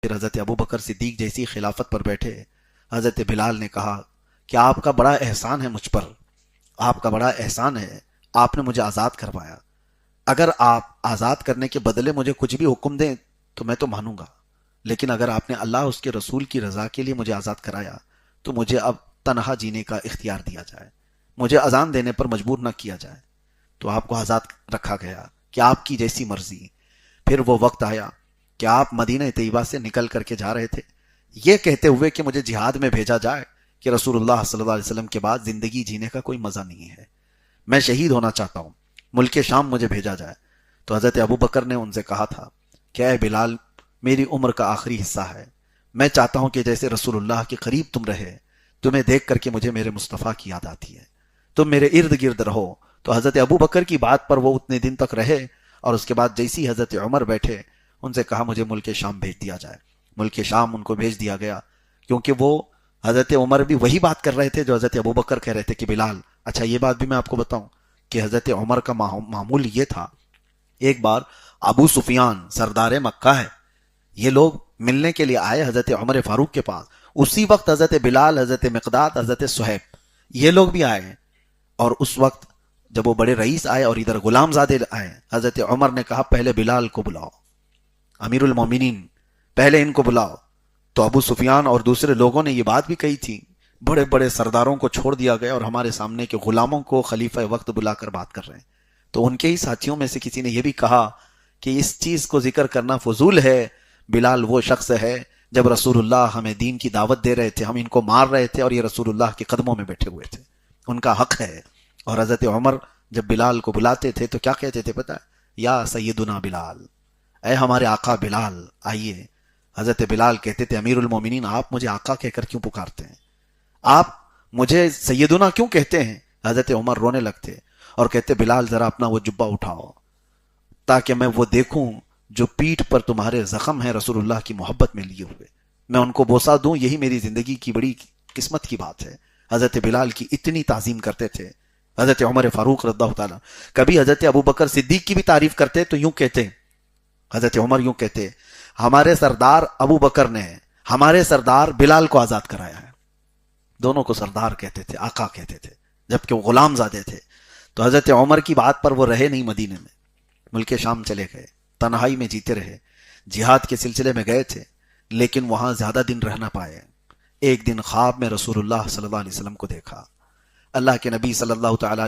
پھر حضرت ابو بکر صدیق جیسی خلافت پر بیٹھے، حضرت بلال نے کہا کہ آپ کا بڑا احسان ہے مجھ پر، آپ کا بڑا احسان ہے، آپ نے مجھے آزاد کروایا، اگر آپ آزاد کرنے کے بدلے مجھے کچھ بھی حکم دیں تو میں تو مانوں گا، لیکن اگر آپ نے اللہ اس کے رسول کی رضا کے لیے مجھے آزاد کرایا تو مجھے اب تنہا جینے کا اختیار دیا جائے، مجھے اذان دینے پر مجبور نہ کیا جائے۔ تو آپ کو آزاد رکھا گیا کہ آپ کی جیسی مرضی۔ پھر وہ وقت آیا کہ آپ مدینہ طیبہ سے نکل کر کے جا رہے تھے، یہ کہتے ہوئے کہ مجھے جہاد میں بھیجا جائے کہ رسول اللہ صلی اللہ علیہ وسلم کے بعد زندگی جینے کا کوئی مزہ نہیں ہے، میں شہید ہونا چاہتا ہوں، ملک شام مجھے بھیجا جائے۔ تو حضرت ابو بکر نے ان سے کہا تھا کہ اے بلال، میری عمر کا آخری حصہ ہے، میں چاہتا ہوں کہ جیسے رسول اللہ کے قریب تم رہے، تمہیں دیکھ کر کے مجھے میرے مصطفیٰ کی یاد آتی ہے، تم میرے ارد گرد رہو۔ تو حضرت ابو بکر کی بات پر وہ اتنے دن تک رہے، اور اس کے بعد جیسی حضرت عمر بیٹھے، ان سے کہا مجھے ملک شام بھیج دیا جائے۔ ملک شام ان کو بھیج دیا گیا، کیونکہ وہ حضرت عمر بھی وہی بات کر رہے تھے جو حضرت ابو بکر کہہ رہے تھے کہ بلال۔ اچھا یہ بات بھی میں آپ کو بتاؤں کہ حضرت عمر کا معمول یہ تھا، ایک بار ابو سفیان سردار مکہ ہے، یہ لوگ ملنے کے لیے آئے حضرت عمر فاروق کے پاس، اسی وقت حضرت بلال، حضرت مقداد، حضرت صہیب یہ لوگ بھی آئے ہیں، اور اس وقت جب وہ بڑے رئیس آئے اور ادھر غلام زادے آئے، حضرت عمر نے کہا پہلے بلال کو بلاؤ، امیر المومنین پہلے ان کو بلاؤ۔ تو ابو سفیان اور دوسرے لوگوں نے یہ بات بھی کہی تھی، بڑے بڑے سرداروں کو چھوڑ دیا گیا اور ہمارے سامنے کے غلاموں کو خلیفہ وقت بلا کر بات کر رہے ہیں۔ تو ان کے ہی ساتھیوں میں سے کسی نے یہ بھی کہا کہ اس چیز کو ذکر کرنا فضول ہے، بلال وہ شخص ہے جب رسول اللہ ہمیں دین کی دعوت دے رہے تھے، ہم ان کو مار رہے تھے اور یہ رسول اللہ کے قدموں میں بیٹھے ہوئے تھے، ان کا حق ہے۔ اور حضرت عمر جب بلال کو بلاتے تھے تو کیا کہتے تھے پتہ ہے؟ یا سیدنا بلال، اے ہمارے آقا بلال آئیے۔ حضرت بلال کہتے تھے امیر المومنین آپ مجھے آقا کہہ کر کیوں پکارتے ہیں، آپ مجھے سیدنا کیوں کہتے ہیں؟ حضرت عمر رونے لگتے اور کہتے بلال ذرا اپنا وہ جبہ اٹھاؤ تاکہ میں وہ دیکھوں جو پیٹھ پر تمہارے زخم ہیں رسول اللہ کی محبت میں لیے ہوئے، میں ان کو بوسہ دوں، یہی میری زندگی کی بڑی قسمت کی بات ہے۔ حضرت بلال کی اتنی تعظیم کرتے تھے۔ حضرت عمر فاروق رضی اللہ تعالیٰ کبھی حضرت ابو بکر صدیق کی بھی تعریف کرتے تو یوں کہتے، حضرت عمر یوں کہتے ہمارے سردار ابو بکر نے ہمارے سردار بلال کو آزاد کرایا ہے۔ دونوں کو سردار کہتے تھے، آقا کہتے تھے، جبکہ وہ غلام زادے تھے۔ تو حضرت عمر کی بات پر وہ رہے نہیں، مدینے میں ملک شام چلے گئے، تنہائی میں جیتے رہے، جہاد کے سلسلے میں گئے تھے لیکن وہاں زیادہ دن رہ نہ پائے۔ ایک دن خواب میں رسول اللہ صلی اللہ علیہ وسلم کو دیکھا، اللہ کے نبی صلی اللہ تعالیٰ